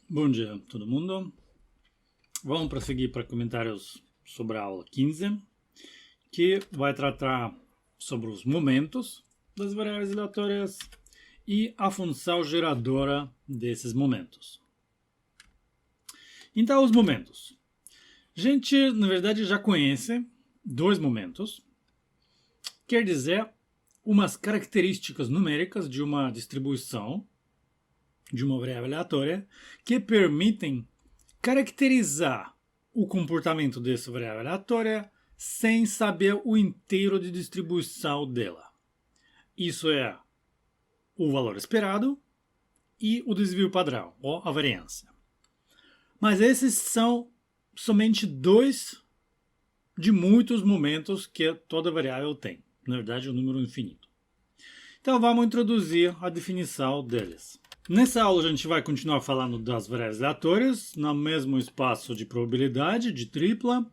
Bom dia, todo mundo. Vamos prosseguir para comentários sobre a aula 15, que vai tratar sobre os momentos das variáveis aleatórias e a função geradora desses momentos. Então, os momentos. A gente, na verdade, já conhece dois momentos, quer dizer, umas características numéricas de uma distribuição de uma variável aleatória que permitem caracterizar o comportamento dessa variável aleatória sem saber o inteiro de distribuição dela. Isso é o valor esperado e o desvio padrão, ou a variância. Mas esses são somente dois de muitos momentos que toda variável tem. Na verdade, é um número infinito. Então, vamos introduzir a definição deles. Nessa aula, a gente vai continuar falando das variáveis aleatórias, no mesmo espaço de probabilidade, de tripla.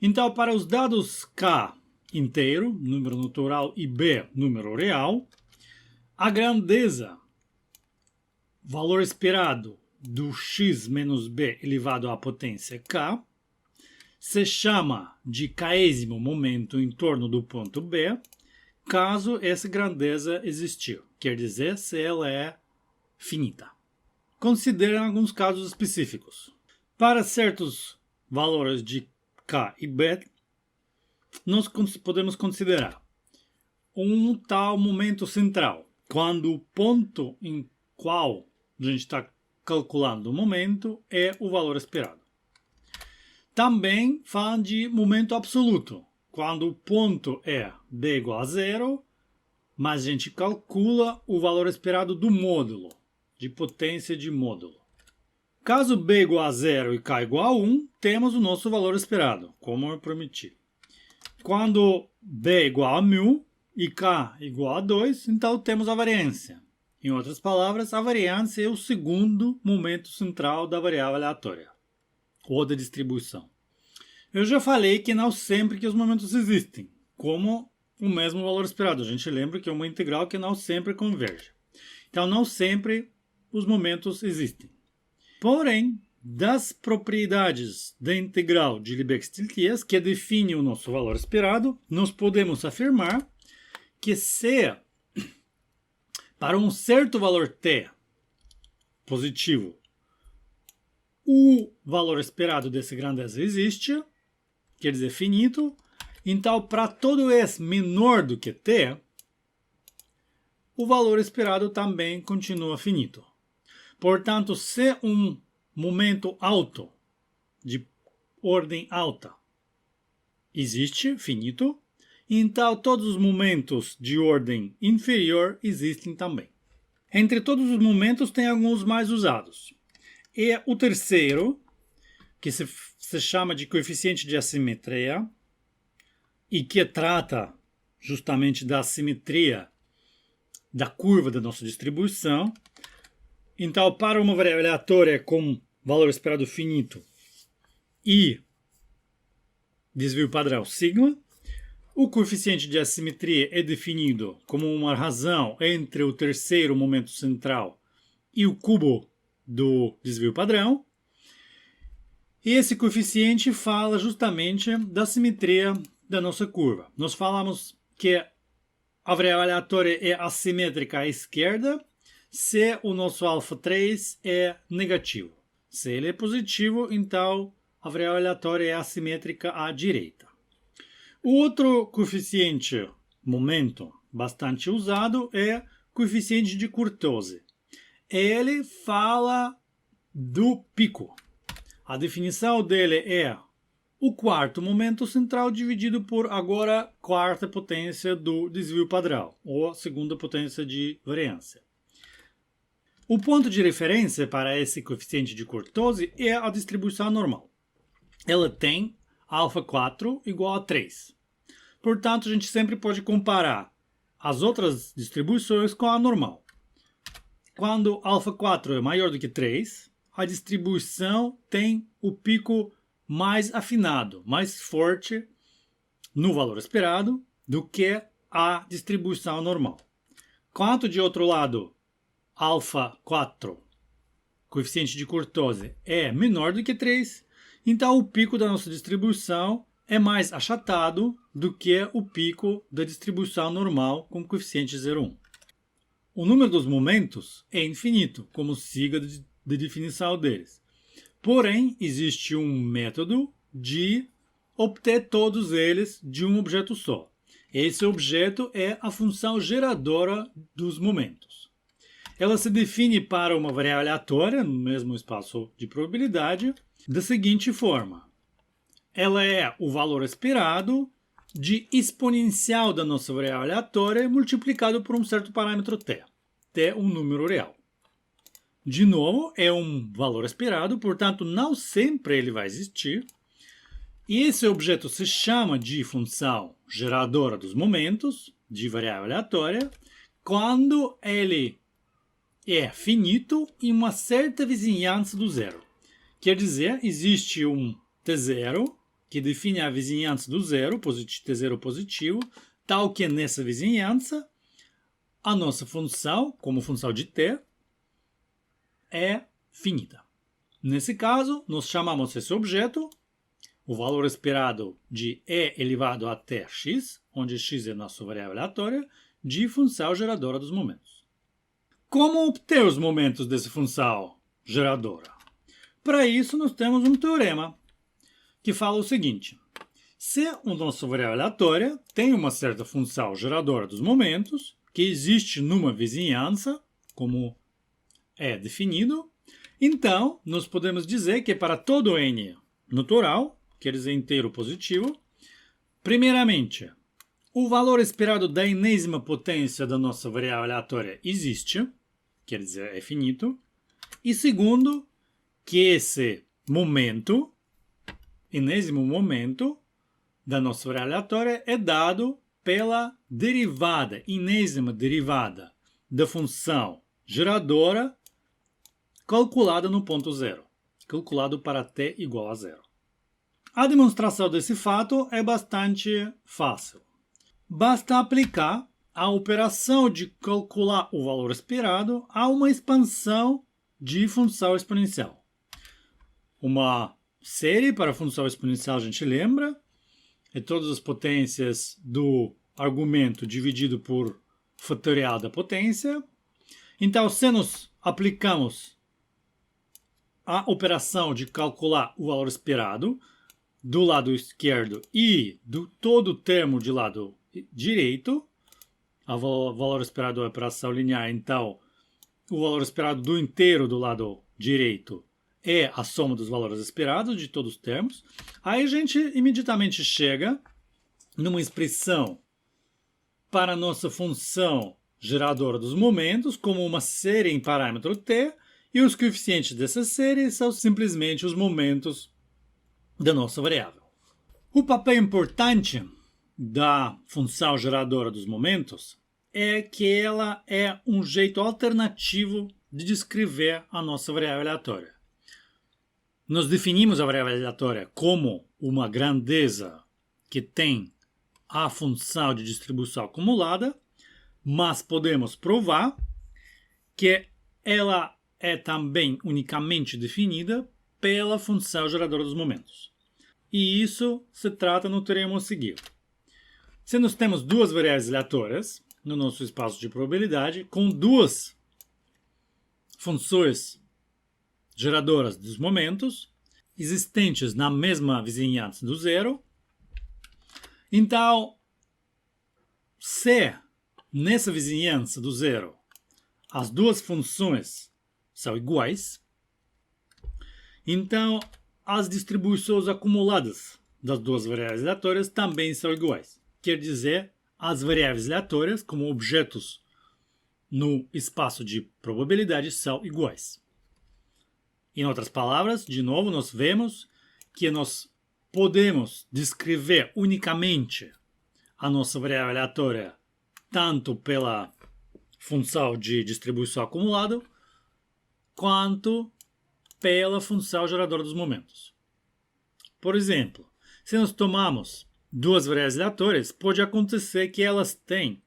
Então, para os dados K inteiro, número natural, e B, número real, a grandeza, valor esperado do x menos b elevado à potência k, se chama de késimo momento em torno do ponto B, caso essa grandeza existir, quer dizer, se ela é finita. Considere alguns casos específicos. Para certos valores de k e b, nós podemos considerar um tal momento central, quando o ponto em qual a gente está calculando o momento é o valor esperado. Também falam de momento absoluto, quando o ponto é b igual a zero, mas a gente calcula o valor esperado do módulo, de potência de módulo. Caso b igual a zero e k igual a 1, temos o nosso valor esperado, como eu prometi. Quando b é igual a 1000 e k igual a 2, então temos a variância. Em outras palavras, a variância é o segundo momento central da variável aleatória, ou da distribuição. Eu já falei que não sempre que os momentos existem, como o mesmo valor esperado. A gente lembra que é uma integral que não sempre converge. Então, não sempre os momentos existem. Porém, das propriedades da integral de Lebesgue-Stieltjes, que define o nosso valor esperado, nós podemos afirmar que se para um certo valor t positivo, o valor esperado dessa grandeza existe, quer dizer, finito, então para todo s menor do que t, o valor esperado também continua finito. Portanto, se um momento alto, de ordem alta, existe, finito, então todos os momentos de ordem inferior existem também. Entre todos os momentos tem alguns mais usados. E o terceiro, que se chama de coeficiente de assimetria, e que trata justamente da assimetria da curva da nossa distribuição. Então, para uma variável aleatória com valor esperado finito e desvio padrão sigma, o coeficiente de assimetria é definido como uma razão entre o terceiro momento central e o cubo do desvio padrão. E esse coeficiente fala justamente da simetria da nossa curva. Nós falamos que a variável aleatória é assimétrica à esquerda se o nosso alfa3 é negativo. Se ele é positivo, então a variável aleatória é assimétrica à direita. O outro coeficiente, momento, bastante usado é coeficiente de Kurtosi. Ele fala do pico. A definição dele é o quarto momento central dividido por, agora, quarta potência do desvio padrão, ou segunda potência de variância. O ponto de referência para esse coeficiente de Kurtosi é a distribuição normal. Ela tem alfa4 igual a 3. Portanto, a gente sempre pode comparar as outras distribuições com a normal. Quando alfa4 é maior do que 3, a distribuição tem o pico mais afinado, mais forte no valor esperado do que a distribuição normal. Quanto de outro lado, alfa 4 coeficiente de kurtose é menor do que 3, então o pico da nossa distribuição é mais achatado do que o pico da distribuição normal com coeficiente 0,1. O número dos momentos é infinito, como siga de definição deles. Porém, existe um método de obter todos eles de um objeto só. Esse objeto é a função geradora dos momentos. Ela se define para uma variável aleatória, no mesmo espaço de probabilidade, da seguinte forma. Ela é o valor esperado de exponencial da nossa variável aleatória multiplicado por um certo parâmetro t. T é um número real. De novo, é um valor esperado, portanto, não sempre ele vai existir. E esse objeto se chama de função geradora dos momentos, de variável aleatória, quando ele é finito em uma certa vizinhança do zero. Quer dizer, existe um t0 que define a vizinhança do zero, t0 positivo, tal que nessa vizinhança a nossa função, como função de t, é finita. Nesse caso, nós chamamos esse objeto, o valor esperado de e elevado até x, onde x é nossa variável aleatória, de função geradora dos momentos. Como obter os momentos dessa função geradora? Para isso, nós temos um teorema que fala o seguinte. Se a nossa variável aleatória tem uma certa função geradora dos momentos, que existe numa vizinhança, como é definido, então nós podemos dizer que para todo n natural, quer dizer inteiro positivo, primeiramente, o valor esperado da enésima potência da nossa variável aleatória existe, quer dizer, é finito, e segundo, que esse momento, enésimo momento da nossa variável aleatória é dado pela derivada, enésima derivada da função geradora calculada no ponto zero, calculado para t igual a zero. A demonstração desse fato é bastante fácil. Basta aplicar a operação de calcular o valor esperado a uma expansão de função exponencial. Uma série para a função exponencial, a gente lembra, é todas as potências do argumento dividido por fatorial da potência. Então, se nós aplicamos a operação de calcular o valor esperado do lado esquerdo e do todo o termo de lado direito, o valor esperado é operação linear, então o valor esperado do inteiro do lado direito é a soma dos valores esperados de todos os termos. Aí a gente imediatamente chega numa expressão para a nossa função geradora dos momentos como uma série em parâmetro t, e os coeficientes dessa série são simplesmente os momentos da nossa variável. O papel importante da função geradora dos momentos é que ela é um jeito alternativo de descrever a nossa variável aleatória. Nós definimos a variável aleatória como uma grandeza que tem a função de distribuição acumulada, mas podemos provar que ela é também unicamente definida pela função geradora dos momentos. E isso se trata no teorema a seguir. Se nós temos duas variáveis aleatórias no nosso espaço de probabilidade, com duas funções geradoras dos momentos, existentes na mesma vizinhança do zero, então, se nessa vizinhança do zero as duas funções são iguais, então as distribuições acumuladas das duas variáveis aleatórias também são iguais. Quer dizer, as variáveis aleatórias, como objetos no espaço de probabilidade, são iguais. Em outras palavras, de novo, nós vemos que nós podemos descrever unicamente a nossa variável aleatória tanto pela função de distribuição acumulada quanto pela função geradora dos momentos. Por exemplo, se nós tomamos duas variáveis aleatórias, pode acontecer que elas têm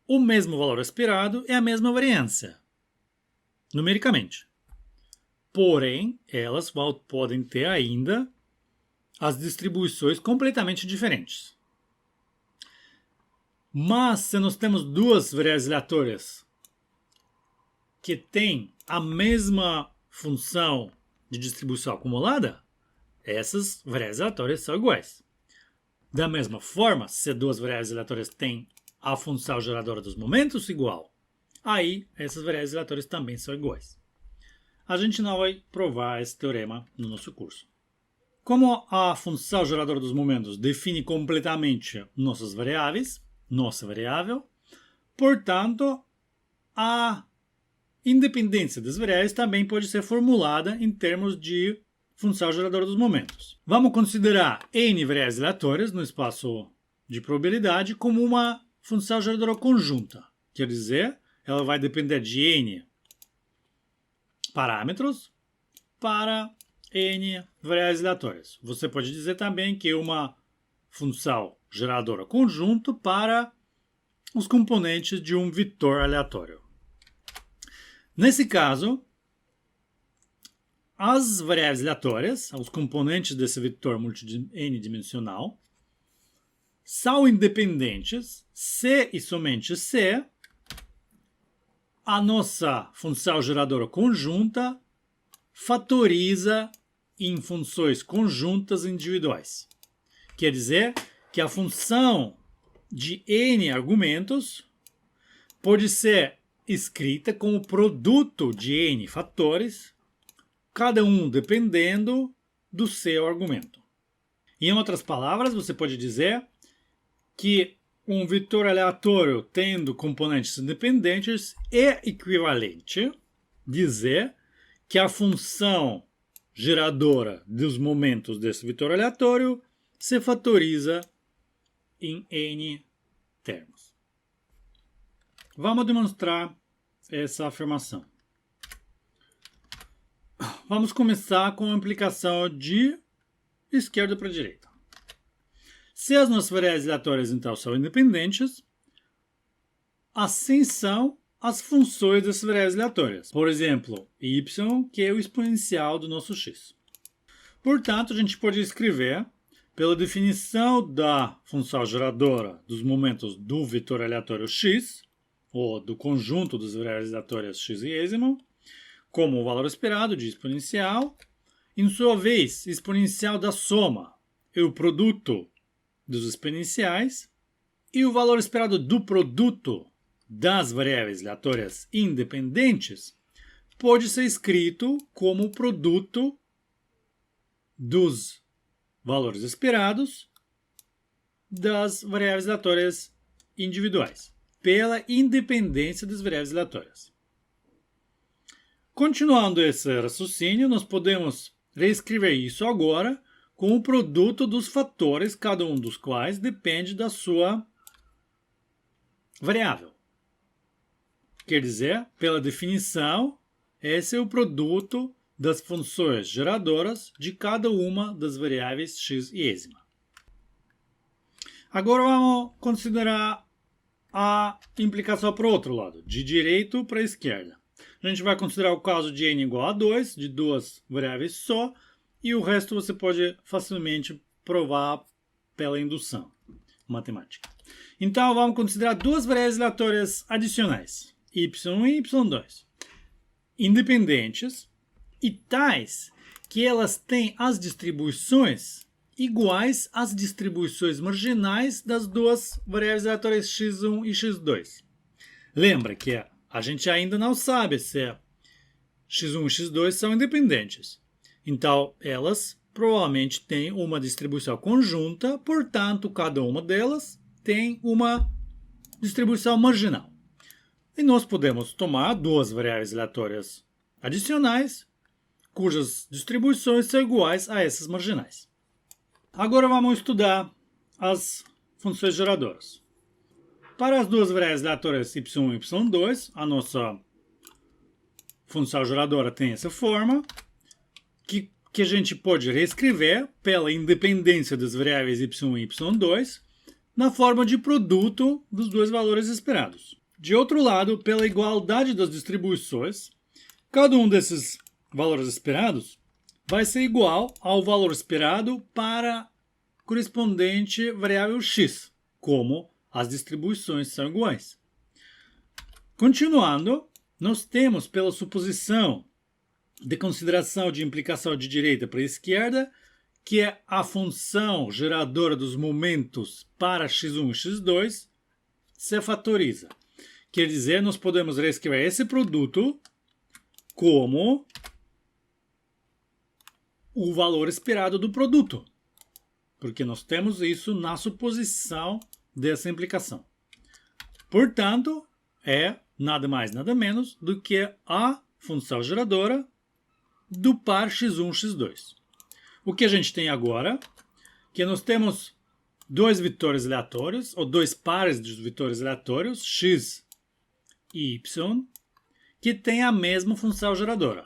o mesmo valor esperado e a mesma variância, numericamente. Porém, elas podem ter ainda as distribuições completamente diferentes. Mas, se nós temos duas variáveis aleatórias que têm a mesma função de distribuição acumulada, essas variáveis aleatórias são iguais. Da mesma forma, se duas variáveis aleatórias têm a função geradora dos momentos igual, aí essas variáveis aleatórias também são iguais. A gente não vai provar esse teorema no nosso curso. Como a função geradora dos momentos define completamente nossas variáveis, nossa variável, portanto, a independência das variáveis também pode ser formulada em termos de função geradora dos momentos. Vamos considerar n variáveis aleatórias no espaço de probabilidade como uma função geradora conjunta. Quer dizer, ela vai depender de n parâmetros para n variáveis aleatórias. Você pode dizer também que é uma função geradora conjunto para os componentes de um vetor aleatório. Nesse caso, as variáveis aleatórias, os componentes desse vetor n-dimensional, são independentes se e somente se a nossa função geradora conjunta fatoriza em funções conjuntas individuais. Quer dizer que a função de n argumentos pode ser escrita como produto de n fatores, cada um dependendo do seu argumento. Em outras palavras, você pode dizer que um vetor aleatório tendo componentes independentes é equivalente dizer que a função geradora dos momentos desse vetor aleatório se fatoriza em n termos. Vamos demonstrar essa afirmação. Vamos começar com a implicação de esquerda para direita. Se as nossas variáveis aleatórias então são independentes, assim são as funções dessas variáveis aleatórias. Por exemplo, y, que é o exponencial do nosso x. Portanto, a gente pode escrever, pela definição da função geradora dos momentos do vetor aleatório x, ou do conjunto das variáveis aleatórias x e y, como o valor esperado de exponencial. Em sua vez, exponencial da soma é o produto dos exponenciais, e o valor esperado do produto das variáveis aleatórias independentes pode ser escrito como o produto dos valores esperados das variáveis aleatórias individuais, pela independência das variáveis aleatórias. Continuando esse raciocínio, nós podemos reescrever isso agora com o produto dos fatores, cada um dos quais depende da sua variável. Quer dizer, pela definição, esse é o produto das funções geradoras de cada uma das variáveis x e y. Agora vamos considerar a implicação para o outro lado, de direita para a esquerda. A gente vai considerar o caso de n igual a 2, de duas variáveis só, e o resto você pode facilmente provar pela indução matemática. Então, vamos considerar duas variáveis aleatórias adicionais, y1 e y2, independentes e tais que elas têm as distribuições iguais às distribuições marginais das duas variáveis aleatórias x1 e x2. Lembra que a gente ainda não sabe se x1 e x2 são independentes. Então, elas provavelmente têm uma distribuição conjunta, portanto, cada uma delas tem uma distribuição marginal. E nós podemos tomar duas variáveis aleatórias adicionais, cujas distribuições são iguais a essas marginais. Agora vamos estudar as funções geradoras. Para as duas variáveis aleatórias y1 e y2, a nossa função geradora tem essa forma, que a gente pode reescrever pela independência das variáveis y1 e y2 na forma de produto dos dois valores esperados. De outro lado, pela igualdade das distribuições, cada um desses valores esperados vai ser igual ao valor esperado para correspondente variável x, como as distribuições são iguais. Continuando, nós temos, pela suposição de consideração de implicação de direita para a esquerda, que é a função geradora dos momentos para x1 e x2, se fatoriza. Quer dizer, nós podemos reescrever esse produto como o valor esperado do produto, porque nós temos isso na suposição dessa implicação. Portanto, é nada mais, nada menos do que a função geradora do par x1, x2. O que a gente tem agora? Que nós temos dois vetores aleatórios, ou dois pares de vetores aleatórios, x e y, que têm a mesma função geradora.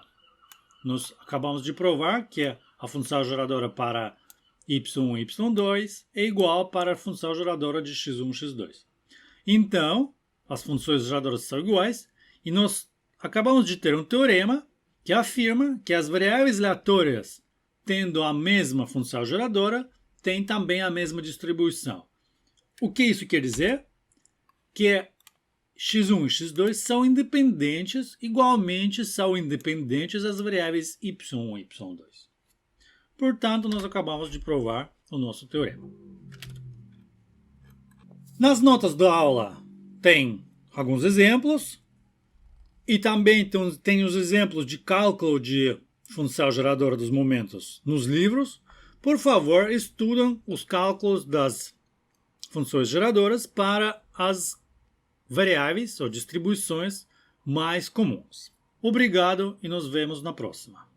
Nós acabamos de provar que a função geradora para y1 e y2 é igual para a função geradora de x1 e x2. Então, as funções geradoras são iguais e nós acabamos de ter um teorema que afirma que as variáveis aleatórias, tendo a mesma função geradora, têm também a mesma distribuição. O que isso quer dizer? Que x1 e x2 são independentes, igualmente são independentes as variáveis y1 e y2. Portanto, nós acabamos de provar o nosso teorema. Nas notas da aula tem alguns exemplos e também tem os exemplos de cálculo de função geradora dos momentos nos livros. Por favor, estudem os cálculos das funções geradoras para as variáveis ou distribuições mais comuns. Obrigado e nos vemos na próxima.